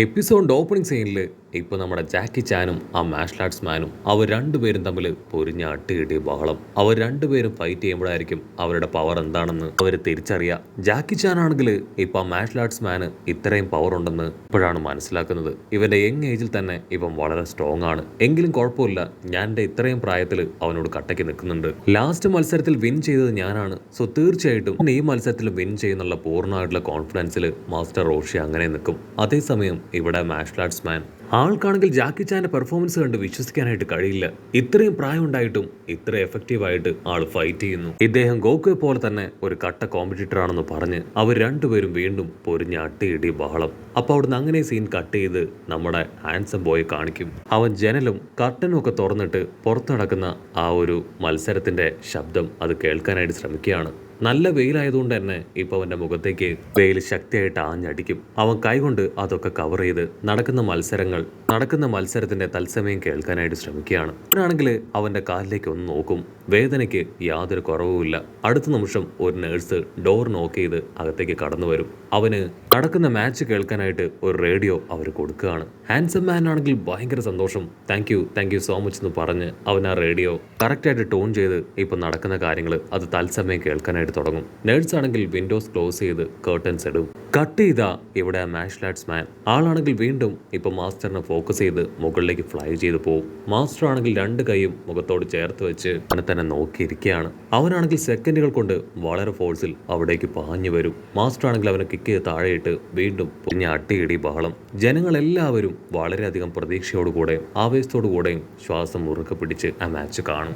എപ്പിസോഡിൻ്റെ opening സീനിൽ ഇപ്പോൾ നമ്മുടെ ജാക്കി ചാനും ആ മാർഷൽ ആർട്സ് മാനും അവർ രണ്ടുപേരും തമ്മിൽ പൊരിഞ്ഞ അട്ടികിട്ടിയ ബഹളം. അവർ രണ്ടുപേരും ഫൈറ്റ് ചെയ്യുമ്പോഴായിരിക്കും അവരുടെ പവർ എന്താണെന്ന് അവർ തിരിച്ചറിയുക. ജാക്കി ചാൻ ആണെങ്കിൽ ഇപ്പോൾ ആ മാർഷൽ ആർട്സ് മാന് ഇത്രയും പവർ ഉണ്ടെന്ന് ഇപ്പോഴാണ് മനസ്സിലാക്കുന്നത്. ഇവൻ്റെ യങ് ഏജിൽ തന്നെ ഇവൻ വളരെ സ്ട്രോങ് ആണ്. എങ്കിലും കുഴപ്പമില്ല, ഞാൻ എൻ്റെ ഇത്രയും പ്രായത്തിൽ അവനോട് കട്ടയ്ക്ക് നിൽക്കുന്നുണ്ട്. ലാസ്റ്റ് മത്സരത്തിൽ വിൻ ചെയ്തത് ഞാനാണ്. സോ തീർച്ചയായിട്ടും ഈ മത്സരത്തിൽ വിൻ ചെയ്യുന്നുള്ള പൂർണ്ണമായിട്ടുള്ള കോൺഫിഡൻസിൽ മാസ്റ്റർ റോഷി അങ്ങനെ നിൽക്കും. അതേസമയം ഇവിടെ മാർഷൽ ആർട്സ് മാൻ ആൾക്കാണെങ്കിൽ ജാക്കി ചാന്റെ പെർഫോമൻസ് കണ്ട് വിശ്വസിക്കാനായിട്ട് കഴിയില്ല. ഇത്രയും പ്രായം ഉണ്ടായിട്ടും ഇത്ര എഫക്റ്റീവായിട്ട് ആൾ ഫൈറ്റ് ചെയ്യുന്നു. ഇദ്ദേഹം ഗോകുയെ പോലെ തന്നെ ഒരു കട്ട കോമ്പറ്റീറ്റർ ആണെന്ന് പറഞ്ഞ് അവർ രണ്ടുപേരും വീണ്ടും പൊരിഞ്ഞ അട്ടിയിടി ബഹളം. അപ്പോൾ അവിടുന്ന് അങ്ങനെ സീൻ കട്ട് ചെയ്ത് നമ്മുടെ ഹാൻസം ബോയെ കാണിക്കും. അവൻ ജനലും കർട്ടനും ഒക്കെ തുറന്നിട്ട് പുറത്തു നടക്കുന്ന ആ ഒരു മത്സരത്തിന്റെ ശബ്ദം അത് കേൾക്കാനായിട്ട് ശ്രമിക്കുകയാണ്. നല്ല വെയിലായതുകൊണ്ട് തന്നെ ഇപ്പോൾ അവൻ്റെ മുഖത്തേക്ക് വെയിൽ ശക്തിയായിട്ട് ആഞ്ഞടിക്കും. അവൻ കൈകൊണ്ട് അതൊക്കെ കവർ ചെയ്ത് നടക്കുന്ന മത്സരത്തിന്റെ തത്സമയം കേൾക്കാനായിട്ട് ശ്രമിക്കുകയാണ്. അവനാണെങ്കിൽ അവൻ്റെ കാലിലേക്ക് ഒന്ന് നോക്കും. വേദനയ്ക്ക് യാതൊരു കുറവുമില്ല. അടുത്ത നിമിഷം ഒരു നേഴ്സ് ഡോർ നോക്ക് ചെയ്ത് അകത്തേക്ക് കടന്നു വരും. അവന് നടക്കുന്ന മാച്ച് കേൾക്കാനായിട്ട് ഒരു റേഡിയോ അവർ കൊടുക്കുകയാണ്. ഹാൻസം മാൻ ആണെങ്കിൽ ഭയങ്കര സന്തോഷം. താങ്ക് യു സോ മച്ച് എന്ന് പറഞ്ഞ് അവൻ ആ റേഡിയോ കറക്റ്റായിട്ട് ടോൺ ചെയ്ത് ഇപ്പം നടക്കുന്ന കാര്യങ്ങൾ അത് തത്സമയം കേൾക്കാനായിട്ട് തുടങ്ങും. നേഴ്സ് ആണെങ്കിൽ വിൻഡോസ് ക്ലോസ് ചെയ്ത് കർട്ടൻസ് ഇടും. കട്ട് ചെയ്താ ഇവിടെ ആ മാർഷൽ ആർട്സ് മാൻ ആളാണെങ്കിൽ വീണ്ടും ഇപ്പൊ മാസ്റ്ററിനെ ഫോക്കസ് ചെയ്ത് മുകളിലേക്ക് ഫ്ലൈ ചെയ്ത് പോകും. മാസ്റ്റർ ആണെങ്കിൽ രണ്ട് കൈയും മുഖത്തോട് ചേർത്ത് വെച്ച് അവനെ തന്നെ നോക്കിയിരിക്കുകയാണ്. അവനാണെങ്കിൽ സെക്കൻഡുകൾ കൊണ്ട് വളരെ ഫോഴ്സിൽ അവിടേക്ക് പാഞ്ഞു വരും. മാസ്റ്റർ ആണെങ്കിൽ അവനെ കിക്ക് ചെയ്ത് താഴെയിട്ട് വീണ്ടും പൊരിഞ്ഞ അട്ടിയിടി ബഹളം. ജനങ്ങളെല്ലാവരും വളരെയധികം പ്രതീക്ഷയോടുകൂടെയും ആവേശത്തോടുകൂടെയും ശ്വാസം മുറുക്കെ പിടിച്ച് ആ മാച്ച് കാണും.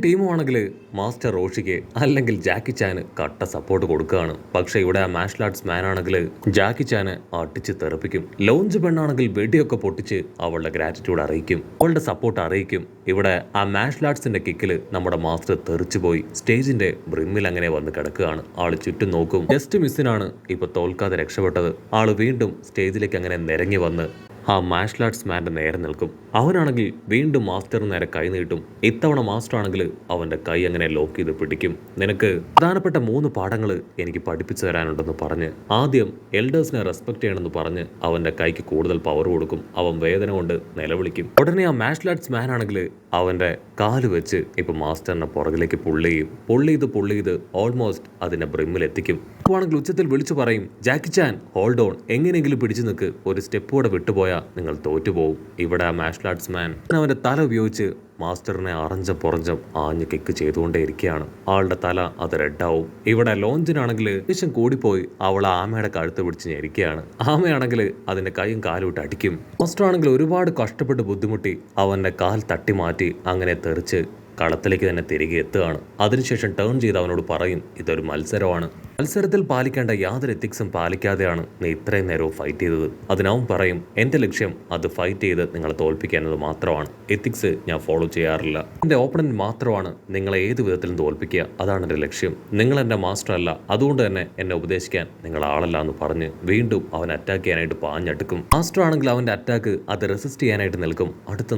ടീമും ആണെങ്കിൽ മാസ്റ്റർ റോഷിക്ക് അല്ലെങ്കിൽ ജാക്കി ചാന് കട്ട സപ്പോർട്ട് കൊടുക്കുകയാണ്. പക്ഷെ ഇവിടെ ആ മാർഷൽ ആർട്സ് മാൻ ആണെങ്കിൽ ജാക്കി ചാന് അടിച്ച് തെറിപ്പിക്കും. ലോഞ്ച് പെണ്ണാണെങ്കിൽ വെടിയൊക്കെ പൊട്ടിച്ച് അവളുടെ ഗ്രാറ്റിറ്റ്യൂഡ് അറിയിക്കും, അവളുടെ സപ്പോർട്ട് അറിയിക്കും. ഇവിടെ ആ മാർഷൽ ആർട്സിന്റെ കിക്കിൽ നമ്മുടെ മാസ്റ്റർ തെറിച്ചുപോയി സ്റ്റേജിന്റെ ബ്രിമ്മിൽ അങ്ങനെ വന്ന് കിടക്കുകയാണ്. ആള് ചുറ്റും നോക്കും. ജസ്റ്റ് മിസ്സിനാണ് ഇപ്പൊ തോൽക്കാതെ രക്ഷപ്പെട്ടത്. ആള് വീണ്ടും സ്റ്റേജിലേക്ക് അങ്ങനെ നിരങ്ങി വന്ന് ആ മാർഷൽ ആർട്സ് മാൻ്റെ നേരെ നിൽക്കും. അവനാണെങ്കിൽ വീണ്ടും മാസ്റ്ററിന് നേരെ കൈ നീട്ടും. ഇത്തവണ മാസ്റ്റർ ആണെങ്കിൽ അവൻ്റെ കൈ അങ്ങനെ ലോക്ക് ചെയ്ത് പിടിക്കും. നിനക്ക് പ്രധാനപ്പെട്ട 3 പാഠങ്ങൾ എനിക്ക് പഠിപ്പിച്ചു തരാനുണ്ടെന്ന് പറഞ്ഞ് ആദ്യം എൽഡേഴ്സിനെ റെസ്പെക്ട് ചെയ്യണമെന്ന് പറഞ്ഞ് അവൻ്റെ കൈക്ക് കൂടുതൽ പവർ കൊടുക്കും. അവൻ വേദന കൊണ്ട് നിലവിളിക്കും. ഉടനെ ആ മാർഷൽ ആർട്സ് മാൻ ആണെങ്കിൽ അവൻ്റെ കാല് വെച്ച് ഇപ്പം മാസ്റ്ററിനെ പുറകിലേക്ക് പുള്ളി ചെയ്ത് ഓൾമോസ്റ്റ് അതിനെ ബ്രിമ്മിൽ എത്തിക്കും. ആണെങ്കിൽ ഉച്ചത്തിൽ വിളിച്ചു പറയും, ജാക്കി ചാൻ ഹോൾഡ് ഓൺ, എങ്ങനെയെങ്കിലും പിടിച്ചു നിൽക്ക്, ഒരു സ്റ്റെപ്പ് കൂടെ വിട്ടുപോയാൽ നിങ്ങൾ തോറ്റുപോകും. ഇവിടെ ആ മാർഷൽ ആർട്സ് മാൻ അവൻ്റെ തല ഉപയോഗിച്ച് മാസ്റ്ററിനെ അറഞ്ചം ആഞ്ഞ് കിക്ക് ചെയ്തുകൊണ്ടേയിരിക്കുകയാണ്. ആളുടെ തല അത് റെഡാവും. ഇവിടെ ലോഞ്ചിനാണെങ്കിൽ ദേഷ്യം കൂടിപ്പോയി അവൾ ആമയുടെ കഴുത്ത് പിടിച്ച് ഞെരിക്കുകയാണ്. ആമയാണെങ്കിൽ അതിന്റെ കൈയും കാലും ഇട്ട് അടിക്കും. മാസ്റ്റർ ആണെങ്കിൽ ഒരുപാട് കഷ്ടപ്പെട്ട് ബുദ്ധിമുട്ടി അവന്റെ കാൽ തട്ടി മാറ്റി അങ്ങനെ തെറിച്ച് കളത്തിലേക്ക് തന്നെ തിരികെ എത്തുകയാണ്. അതിനുശേഷം ടേൺ ചെയ്ത് അവനോട് പറയും, ഇതൊരു മത്സരമാണ്. മത്സരത്തിൽ പാലിക്കേണ്ട യാതൊരു എത്തിക്സും പാലിക്കാതെയാണ് നീ ഇത്രയും നേരവും ഫൈറ്റ് ചെയ്തത്. അതിനവൻ പറയും, എൻ്റെ ലക്ഷ്യം അത് ഫൈറ്റ് ചെയ്ത് നിങ്ങളെ തോൽപ്പിക്കുന്നത് മാത്രമാണ്. എത്തിക്സ് ഞാൻ ഫോളോ ചെയ്യാറില്ല. എൻ്റെ ഓപ്പണന്റ് മാത്രമാണ് നിങ്ങളെ ഏത് വിധത്തിലും തോൽപ്പിക്കുക. അതാണ് എൻ്റെ ലക്ഷ്യം. നിങ്ങൾ എൻ്റെ മാസ്റ്റർ അല്ല, അതുകൊണ്ട് തന്നെ എന്നെ ഉപദേശിക്കാൻ നിങ്ങൾ ആളല്ല എന്ന് പറഞ്ഞ് വീണ്ടും അവൻ അറ്റാക്ക് ചെയ്യാനായിട്ട് പാഞ്ഞെടുക്കും. മാസ്റ്റർ ആണെങ്കിൽ അവൻ്റെ അറ്റാക്ക് അത് റെസിസ്റ്റ് ചെയ്യാനായിട്ട് നിൽക്കും. അടുത്ത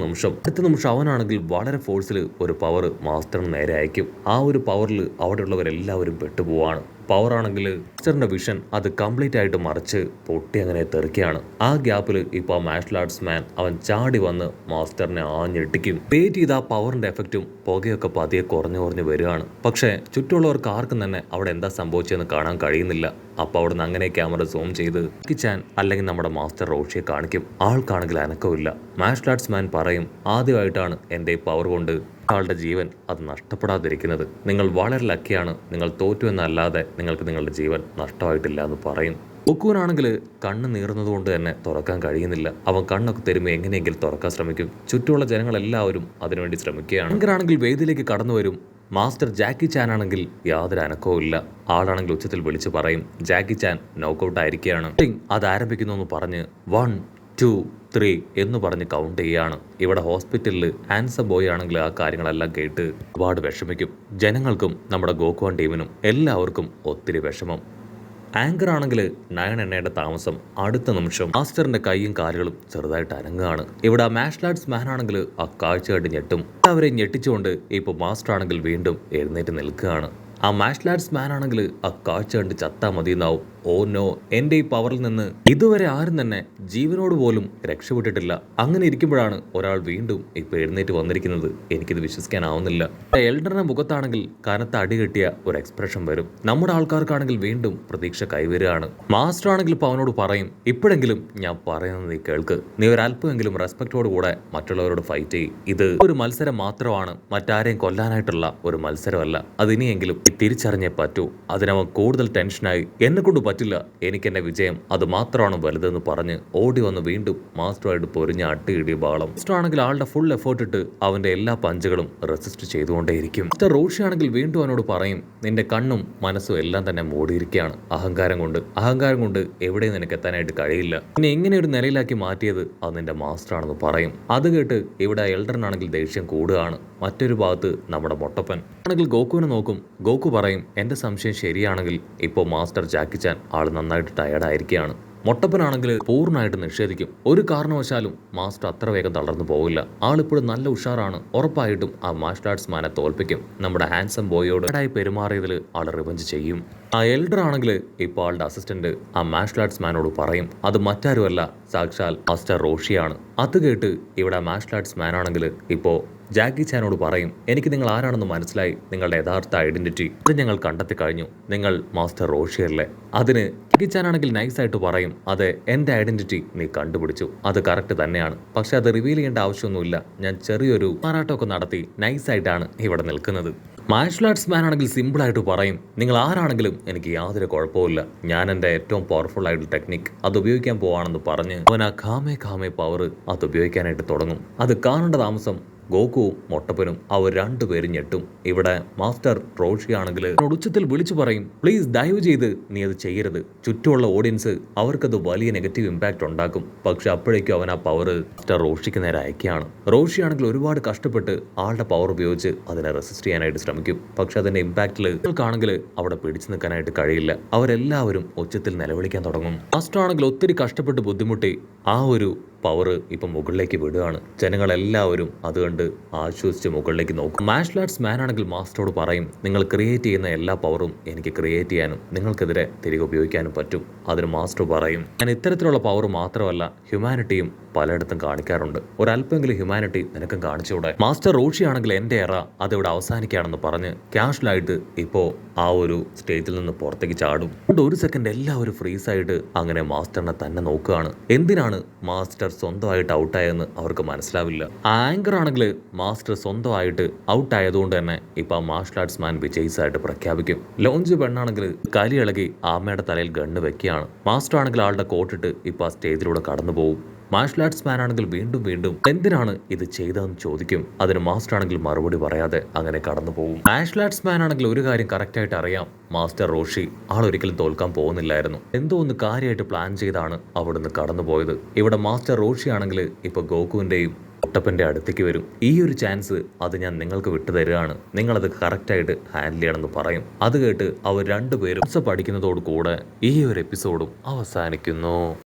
നിമിഷം അവനാണെങ്കിൽ വളരെ ഫോഴ്സിൽ ഒരു പവർ മാസ്റ്ററിന് നേരെ അയക്കും. ആ ഒരു പവറിൽ അവിടെയുള്ളവരെല്ലാവരും പെട്ടുപോവാണ്. പവർ ആണെങ്കിൽ മാസ്റ്ററിന്റെ വിഷൻ അത് കംപ്ലീറ്റ് ആയിട്ട് മറിച്ച് പൊട്ടി അങ്ങനെ തെറിക്കുകയാണ്. ആ ഗ്യാപ്പിൽ ഇപ്പോൾ മാർഷൽ ആർട്സ് മാൻ അവൻ ചാടി വന്ന് മാസ്റ്ററിനെ ആഞ്ഞെട്ടിക്കും. വെയിറ്റ് ചെയ്ത ആ പവറിന്റെ എഫക്റ്റും പുകയൊക്കെ പതിയെ കുറഞ്ഞു വരികയാണ്. പക്ഷേ ചുറ്റുമുള്ളവർക്ക് ആർക്കും തന്നെ അവിടെ എന്താ സംഭവിച്ചതെന്ന് കാണാൻ കഴിയുന്നില്ല. അപ്പോൾ അവിടെ നിന്ന് അങ്ങനെ ക്യാമറ സൂം ചെയ്ത് ജാക്കി ചാൻ അല്ലെങ്കിൽ നമ്മുടെ മാസ്റ്റർ റോഷിയെ കാണിക്കും. ആൾക്കാണെങ്കിൽ അനക്കമില്ല. മാർഷൽ ആർട്സ് മാൻ പറയും, ആദ്യമായിട്ടാണ് എൻ്റെ പവർ കൊണ്ട് ആളുടെ ജീവൻ അത് നഷ്ടപ്പെടാതിരിക്കുന്നത്. നിങ്ങൾ വളരെ ലക്കിയാണ്. നിങ്ങൾ തോറ്റു എന്നല്ലാതെ നിങ്ങൾക്ക് നിങ്ങളുടെ ജീവൻ നഷ്ടമായിട്ടില്ല എന്ന് പറയും. ഒക്കൂനാണെങ്കിൽ കണ്ണ് നീറുന്നത് കൊണ്ട് തന്നെ തുറക്കാൻ കഴിയുന്നില്ല. അവൻ കണ്ണൊക്കെ തരുമ്പോൾ എങ്ങനെയെങ്കിലും തുറക്കാൻ ശ്രമിക്കും. ചുറ്റുമുള്ള ജനങ്ങളെല്ലാവരും അതിനുവേണ്ടി ശ്രമിക്കുകയാണ്. അങ്ങനാണെങ്കിൽ വേദിയിലേക്ക് കടന്നു വരും. മാസ്റ്റർ ജാക്കി ചാൻ ആണെങ്കിൽ യാതൊരു അനക്കവും ഇല്ല. ആളാണെങ്കിൽ ഉച്ചത്തിൽ വിളിച്ചു പറയും, ജാക്കി ചാൻ നോക്കൗട്ട് ആയിരിക്കുകയാണ്. അത് ആരംഭിക്കുന്നു എന്ന് പറഞ്ഞ് 1 2 3 എന്ന് പറഞ്ഞ് കൗണ്ട് ചെയ്യാണ്. ഇവിടെ ഹോസ്പിറ്റലിൽ ഹാൻസം ബോയ് ആണെങ്കിൽ ആ കാര്യങ്ങളെല്ലാം കേട്ട് ഒരുപാട് വിഷമിക്കും. ജനങ്ങൾക്കും നമ്മുടെ ഗോകുവാൻ ടീമിനും എല്ലാവർക്കും ഒത്തിരി വിഷമം. ആങ്കർ ആണെങ്കിൽ 9 എണ്ണയുടെ താമസം. അടുത്ത നിമിഷം മാസ്റ്ററിന്റെ കൈയും കാലുകളും ചെറുതായിട്ട് അനങ്ങുകയാണ്. ഇവിടെ മാർഷൽ ആർട്സ് മാൻ ആണെങ്കിൽ ആ കാഴ്ച കണ്ട് ഞെട്ടും. അവരെ ഞെട്ടിച്ചുകൊണ്ട് ഇപ്പോൾ മാസ്റ്റർ ആണെങ്കിൽ വീണ്ടും എഴുന്നേറ്റ് നിൽക്കുകയാണ്. ആ മാർഷൽ ആർട്സ് മാൻ ആണെങ്കിൽ ആ കാഴ്ച കണ്ട് ചത്താ മതിയെന്നാവും. ഓ നോ, എന്റെ ഈ പവറിൽ നിന്ന് ഇതുവരെ ആരും തന്നെ ജീവനോട് പോലും രക്ഷപ്പെട്ടിട്ടില്ല. അങ്ങനെ ഇരിക്കുമ്പോഴാണ് ഒരാൾ വീണ്ടും ഇപ്പൊ എഴുന്നേറ്റ് വന്നിരിക്കുന്നത്. എനിക്കിത് വിശ്വസിക്കാനാവുന്നില്ല. എൽഡറിന്റെ മുഖത്താണെങ്കിൽ കനത്ത അടി കിട്ടിയ ഒരു എക്സ്പ്രഷൻ വരും. നമ്മുടെ ആൾക്കാർക്കാണെങ്കിൽ വീണ്ടും പ്രതീക്ഷ കൈവരുകയാണ്. മാസ്റ്റർ ആണെങ്കിൽ ഇപ്പൊ അവനോട് പറയും, ഇപ്പോഴെങ്കിലും ഞാൻ പറയുന്നത് നീ കേൾക്ക്. നീ ഒരല്പമെങ്കിലും റെസ്പെക്റ്റോട് കൂടെ മറ്റുള്ളവരോട് ഫൈറ്റ് ചെയ്യും. ഇത് ഒരു മത്സരം മാത്രമാണ്, മറ്റാരെയും കൊല്ലാനായിട്ടുള്ള ഒരു മത്സരമല്ല. അതിനിയെങ്കിലും തിരിച്ചറിഞ്ഞേ പറ്റൂ. അതിനവൻ കൂടുതൽ ടെൻഷനായി. എന്നെ കൊണ്ട് പറ്റില്ല, എനിക്ക് എന്റെ വിജയം അത് മാത്രമാണ് വലുതെന്ന് പറഞ്ഞ് ഓടി വന്ന് വീണ്ടും മാസ്റ്ററുമായിട്ട് പൊരിഞ്ഞ അട്ടിയിടിയ ബാളം. മാസ്റ്റർ ആണെങ്കിൽ ആളുടെ ഫുൾ എഫേർട്ട് ഇട്ട് അവന്റെ എല്ലാ പഞ്ചുകളും റെസിസ്റ്റ് ചെയ്തുകൊണ്ടേയിരിക്കും. മാസ്റ്റർ റോഷി ആണെങ്കിൽ വീണ്ടും അവനോട് പറയും, നിന്റെ കണ്ണും മനസ്സും എല്ലാം തന്നെ മൂടിയിരിക്കുകയാണ് അഹങ്കാരം കൊണ്ട് എവിടെയും നിനക്ക് എത്താനായിട്ട് കഴിയില്ല. പിന്നെ ഇങ്ങനെ ഒരു നിലയിലാക്കി മാറ്റിയത് അത് നിന്റെ മാസ്റ്റർ ആണെന്ന് പറയും. അത് കേട്ട് ഇവിടെ എൽഡറിനാണെങ്കിൽ ദേഷ്യം കൂടുകയാണ്. മറ്റൊരു ഭാഗത്ത് നമ്മുടെ മൊട്ടപ്പൻ ആണെങ്കിൽ ഗോകുവിനെ നോക്കും. ഗോകു പറയും, എന്റെ സംശയം ശരിയാണെങ്കിൽ ഇപ്പോൾ മാസ്റ്റർ ജാക്കി ചാൻ ആള് നന്നായിട്ട് ടയർഡായിരിക്കുകയാണ്. മൊട്ടപ്പനാണെങ്കിൽ പൂർണ്ണമായിട്ട് നിഷേധിക്കും. ഒരു കാരണവശാലും മാസ്റ്റർ അത്ര വേഗം തളർന്നു പോകില്ല. ആളിപ്പോഴും നല്ല ഉഷാറാണ്. ഉറപ്പായിട്ടും ആ മാർഷൽ ആർട്സ് മാനെ തോൽപ്പിക്കും. നമ്മുടെ ഹാൻസം ബോയോട് പെരുമാറിയതിൽ ആൾ റിവഞ്ച് ചെയ്യും. ആ എൽഡർ ആണെങ്കിൽ ഇപ്പോൾ ആളുടെ അസിസ്റ്റന്റ് ആ മാർഷൽ ആർട്സ് മാനോട് പറയും, അത് മറ്റാരുമല്ല, സാക്ഷാൽ മാസ്റ്റർ റോഷിയാണ്. അത് കേട്ട് ഇവിടെ മാർഷൽ ആർട്സ് മാൻ ആണെങ്കിൽ ഇപ്പോൾ ജാക്കി ചാനോട് പറയും, എനിക്ക് നിങ്ങൾ ആരാണെന്ന് മനസ്സിലായി. നിങ്ങളുടെ യഥാർത്ഥ ഐഡന്റിറ്റി അത് ഞങ്ങൾ കണ്ടെത്തി കഴിഞ്ഞു. നിങ്ങൾ മാസ്റ്റർ റോഷിയല്ലേ. അതിന് ജാക്കി ചാൻ ആണെങ്കിൽ നൈസായിട്ട് പറയും, അതെ, എന്റെ ഐഡന്റിറ്റി നീ കണ്ടുപിടിച്ചു. അത് കറക്റ്റ് തന്നെയാണ്. പക്ഷെ അത് റിവീൽ ചെയ്യേണ്ട ആവശ്യമൊന്നുമില്ല. ഞാൻ ചെറിയൊരു മാറാട്ടമൊക്കെ നടത്തി നൈസായിട്ടാണ് ഇവിടെ നിൽക്കുന്നത്. മാർഷൽ ആർട്സ് മാൻ ആണെങ്കിൽ സിമ്പിളായിട്ട് പറയും, നിങ്ങൾ ആരാണെങ്കിലും എനിക്ക് യാതൊരു കുഴപ്പമില്ല. ഞാൻ എൻ്റെ ഏറ്റവും പവർഫുൾ ആയിട്ടുള്ള ടെക്നിക്ക് അത് ഉപയോഗിക്കാൻ പോവാണെന്ന് പറഞ്ഞ് അവൻ ആ ഖാമേ പവർ അത് ഉപയോഗിക്കാനായിട്ട് തുടങ്ങും. അത് കാണേണ്ട താമസം ഗോകുവും മൊട്ടപ്പനും അവർ രണ്ടുപേരും ഞെട്ടും. ഇവിടെ മാസ്റ്റർ റോഷി ആണെങ്കിൽ ഉച്ചത്തിൽ വിളിച്ചു പറയും, പ്ലീസ് ദയവ് ചെയ്ത് നീ അത് ചെയ്യരുത്. ചുറ്റുമുള്ള ഓഡിയൻസ് അവർക്കത് വലിയ നെഗറ്റീവ് ഇമ്പാക്റ്റ് ഉണ്ടാക്കും. പക്ഷെ അപ്പോഴേക്കും അവൻ ആ പവർ മാസ്റ്റർ റോഷിക്ക് നേരെ അയക്കുകയാണ്. റോഷി ആണെങ്കിൽ ഒരുപാട് കഷ്ടപ്പെട്ട് ആളുടെ പവർ ഉപയോഗിച്ച് അതിനെ റെസിസ്റ്റ് ചെയ്യാനായിട്ട് ശ്രമിക്കും. പക്ഷെ അതിന്റെ ഇമ്പാക്റ്റിൽ ആണെങ്കിൽ അവിടെ പിടിച്ചു നിൽക്കാനായിട്ട് കഴിയില്ല. അവരെല്ലാവരും ഉച്ചത്തിൽ നിലവിളിക്കാൻ തുടങ്ങും. മാസ്റ്റർ ആണെങ്കിൽ ഒത്തിരി കഷ്ടപ്പെട്ട് ബുദ്ധിമുട്ടി ആ ഒരു പവർ ഇപ്പം മുകളിലേക്ക് വിടുകയാണ്. ജനങ്ങളെല്ലാവരും അതുകൊണ്ട് ആശ്വസിച്ച് മുകളിലേക്ക് നോക്കും. മാർഷൽ ആർട്സ് മാൻ ആണെങ്കിൽ മാസ്റ്ററോട് പറയും, നിങ്ങൾ ക്രിയേറ്റ് ചെയ്യുന്ന എല്ലാ പവറും എനിക്ക് ക്രിയേറ്റ് ചെയ്യാനും നിങ്ങൾക്കെതിരെ തിരികെ ഉപയോഗിക്കാനും പറ്റും. അതിന് മാസ്റ്റർ പറയും, ഞാൻ ഇത്തരത്തിലുള്ള പവർ മാത്രമല്ല ഹ്യൂമാനിറ്റിയും പലയിടത്തും കാണിക്കാറുണ്ട്. ഒരല്പമെങ്കിലും ഹ്യൂമാനിറ്റി നിനക്കും കാണിച്ചുകൂടെ. മാസ്റ്റർ റോഷി ആണെങ്കിൽ എന്റെ എറ അതിവിടെ അവസാനിക്കുകയാണെന്ന് പറഞ്ഞ് ക്യാഷ്വലായിട്ട് ഇപ്പോ ആ ഒരു സ്റ്റേജിൽ നിന്ന് പുറത്തേക്ക് ചാടും. ഒരു സെക്കൻഡ് എല്ലാവരും ഫ്രീസായിട്ട് അങ്ങനെ മാസ്റ്ററിനെ തന്നെ നോക്കുകയാണ്. എന്തിനാണ് മാസ്റ്റർ സ്വന്തമായിട്ട് ഔട്ടായതെന്ന് അവർക്ക് മനസ്സിലാവില്ല. ആങ്കർ ആണെങ്കിൽ മാസ്റ്റർ സ്വന്തമായിട്ട് ഔട്ട് ആയതുകൊണ്ട് തന്നെ ഇപ്പൊ മാർഷൽ ആർട്സ് മാൻ വിജയിച്ചായിട്ട് പ്രഖ്യാപിക്കും. ലോഞ്ച് പെണ്ണാണെങ്കിൽ കലി ഇളകി ആമയുടെ തലയിൽ ഗണ്ണ് വെക്കുകയാണ്. മാസ്റ്റർ ആണെങ്കിൽ ആളുടെ കോട്ടിട്ട് ഇപ്പൊ ആ സ്റ്റേജിലൂടെ കടന്നു പോകും. മാർഷൽ ആർട്സ് മാൻ ആണെങ്കിൽ വീണ്ടും എന്തിനാണ് ഇത് ചെയ്തതെന്ന് ചോദിക്കും. അതിന് മാസ്റ്റർ ആണെങ്കിൽ മറുപടി പറയാതെ അങ്ങനെ കടന്നു പോകും. മാർഷൽ ആർട്സ് മാൻ ആണെങ്കിൽ ഒരു കാര്യം കറക്റ്റായിട്ട് അറിയാം, മാസ്റ്റർ റോഷി ആളൊരിക്കലും തോൽക്കാൻ പോകുന്നില്ലായിരുന്നു. എന്തോ ഒന്ന് കാര്യമായിട്ട് പ്ലാൻ ചെയ്താണ് അവിടുന്ന് കടന്നുപോയത്. ഇവിടെ മാസ്റ്റർ റോഷി ആണെങ്കിൽ ഇപ്പൊ ഗോകുവിന്റെയും മൊട്ടപ്പന്റെ അടുത്തേക്ക് വരും. ഈ ഒരു ചാൻസ് അത് ഞാൻ നിങ്ങൾക്ക് വിട്ടുതരികയാണ്, നിങ്ങളത് കറക്റ്റായിട്ട് ഹാൻഡിൽ ചെയ്യണമെന്ന് പറയും. അത് കേട്ട് അവർ രണ്ടുപേരും പഠിക്കുന്നതോട് കൂടെ ഈ ഒരു എപ്പിസോഡും അവസാനിക്കുന്നു.